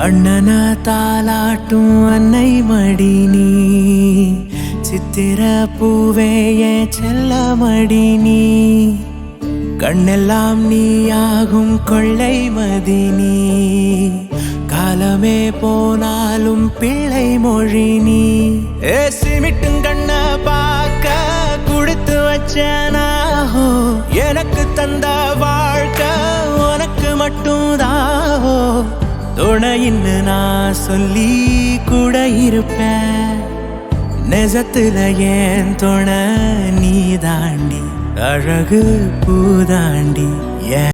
அண்ணன தாலாட்டும் அன்னை மடி நீ, சித்திர பூவே என் செல்ல மடி நீ, கண்ணெல்லாம் நீயாகும் கொள்ளை மதி நீ, காலமே போனாலும் பிள்ளை மொழி நீ. சிமிட்டும் கண்ண பார்க்க குடுத்து வச்சனாஹோ, எனக்கு தந்த வாழ்க்கை உனக்கு மட்டும் தாஹோ, துணையின்னு நான் சொல்லி கூட இருப்பேன், நெசத்துல ஏன் துணை நீ தாண்டி, அழகு பூதாண்டி.